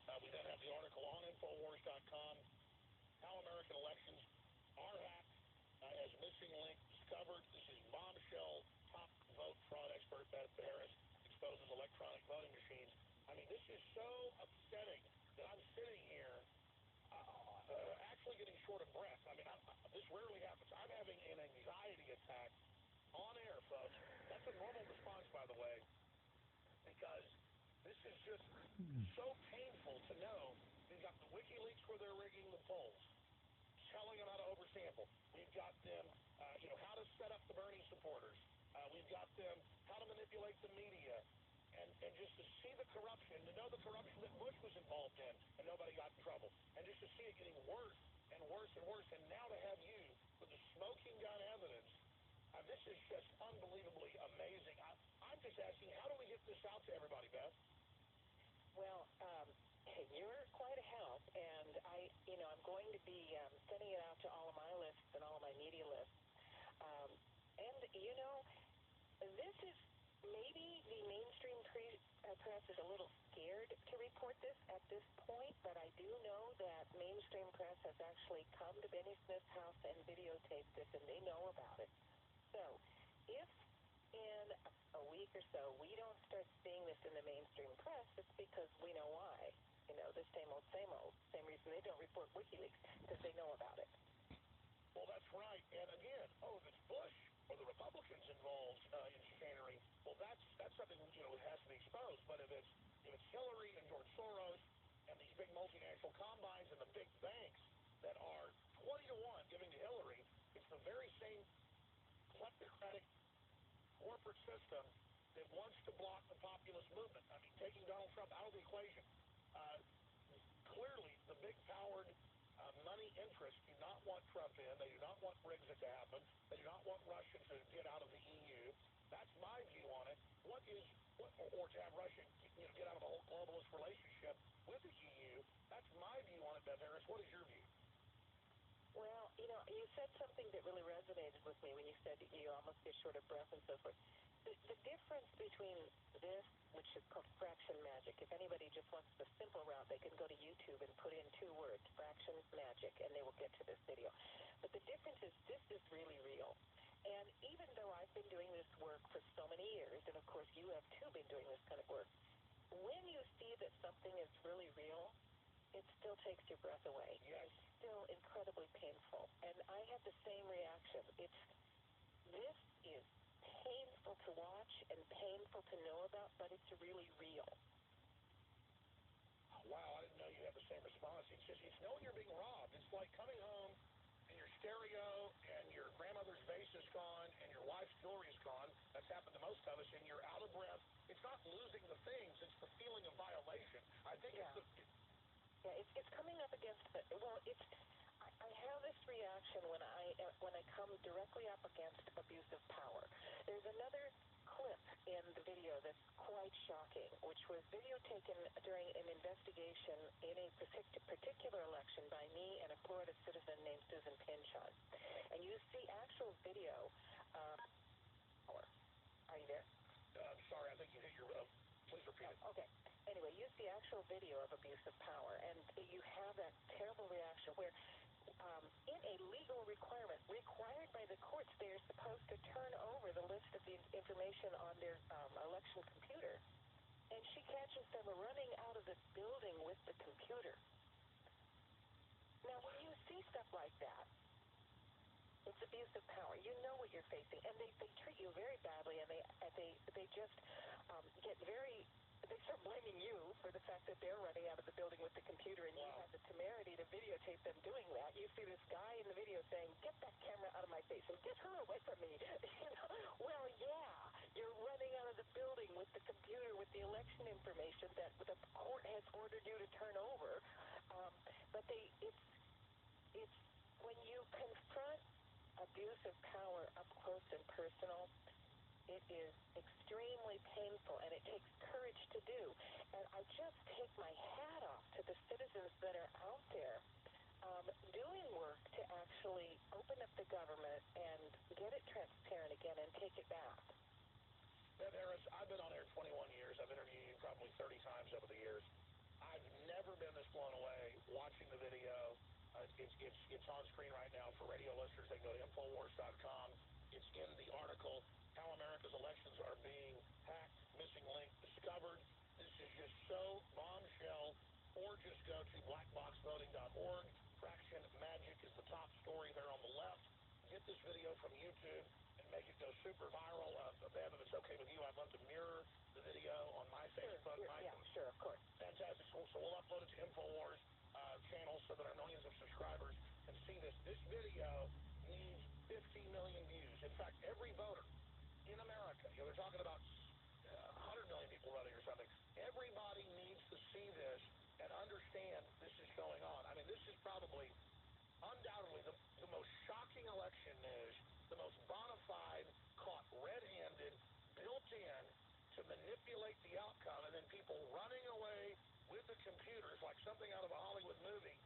We then have the article on Infowars.com, how American elections are hacked as missing link discovered. This is bombshell, top vote fraud expert Beth Harris exposes electronic voting machines. I mean, this is so upsetting that I'm sitting here actually getting short of breath. I mean, this rarely happens. I'm having an anxiety attack on air, folks. That's a normal response, by the way, because this is just so painful to know. We've got the WikiLeaks where they're rigging the polls, telling them how to oversample. We've got them, how to set up the Bernie supporters. We've got them how to manipulate the media. And just to see the corruption, to know the corruption that Bush was involved in, and nobody got in trouble. And just to see it getting worse and worse and worse. And now to have you with the smoking gun evidence, this is just unbelievably amazing. I'm just asking, how do we get this out to everybody, Beth? Well, you're quite a help, and I'm going to be sending it out to all of my lists and all of my media lists. This is maybe the mainstream press is a little scared to report this at this point, but I do know that mainstream press has actually come to Benny Smith's house and videotaped this, and they know about it. So if in a week or so we don't start seeing this in the mainstream press, it's because we know why. The same old, same old. Same reason they don't report WikiLeaks, because they know about it. Well, that's right. And again, if it's Bush or the Republicans involved in chicanery, well, that's something it has to be exposed. But if it's Hillary and George Soros and these big multinational combines and the big banks that are 20-1 giving to Hillary, it's the very same kleptocratic corporate system that wants to block the populist movement. I mean, taking Donald Trump out of the equation. Clearly, the big-powered money interests do not want Trump in. They do not want Brexit to happen. They do not want Russia to get out of the EU. That's my view on it. Or to have Russia, get out of the whole globalist relationship with the EU. That's my view on it, Beth Harris. What is your view? Well, you said something that really resonated with me when you said that you almost get short of breath and so forth. The difference between this, which is called fraction magic, if anybody just wants the simple route, they can go to YouTube and put in 2 words, fraction magic, and they will get to this video. But the difference is this is really real. And even though I've been doing this work for so many years, and of course you have too been doing this kind of work, when you see that something is really real, it still takes your breath away. Yes. It's still incredibly painful. And I have the same reaction. This is painful to watch and painful to know about, but it's really real. Wow, I didn't know you had the same response. It's knowing you're being robbed. It's like coming home and your stereo and your grandmother's vase is gone and your wife's jewelry is gone. That's happened to most of us, and you're out of breath. It's not losing the things. It's the feeling of violation. I think it's coming up against I have this reaction when I come directly up against abuse of power. There's another clip in the video that's quite shocking, which was video taken during an investigation in a particular election by me and a Florida citizen named Susan Pinchon. And you see actual video. Are you there? I'm sorry, I think you hit your... please repeat it. Okay. Anyway, you see actual video of abuse of power, and you have that terrible reaction where in a legal requirement required by the courts, they're supposed to turn over the list of the information on their election computer, and she catches them running out of the building with the computer. Now, when you see stuff like that, it's abuse of power. You know what you're facing, and they treat you very badly, and they just get very... They start blaming you for the fact that they're running out of the building with the computer, and you have the temerity to videotape them doing that. You see this guy in the video saying, "Get that camera out of my face and get her away from me." Well, yeah, you're running out of the building with the computer with the election information that the court has ordered you to turn over. But it's when you confront abuse of power up close and personal, it is extremely painful, and it takes courage to do. And I just take my hat off to the citizens that are out there doing work to actually open up the government and get it transparent again and take it back. Beth Harris, I've been on air 21 years. I've interviewed you probably 30 times over the years. I've never been this blown away watching the video. It's on screen right now for radio listeners. They go to Infowars.com. It's in the article, How America's Elections Are Being Hacked, Missing Link Discovered. This is just so bombshell. Or just go to blackboxvoting.org. Fraction Magic is the top story there on the left. Get this video from YouTube and make it go super viral. Bev, if it's okay with you, I'd love to mirror the video on my Facebook. Sure, of course. Fantastic. So we'll upload it to Infowars channel so that our millions of subscribers can see this. This video needs 50 million views. In fact, every voter in America, they're talking about 100 million people voting or something. Everybody needs to see this and understand this is going on. I mean, this is probably, undoubtedly, the most shocking election news, the most bona fide, caught red-handed, built in to manipulate the outcome, and then people running away with the computers like something out of a Hollywood movie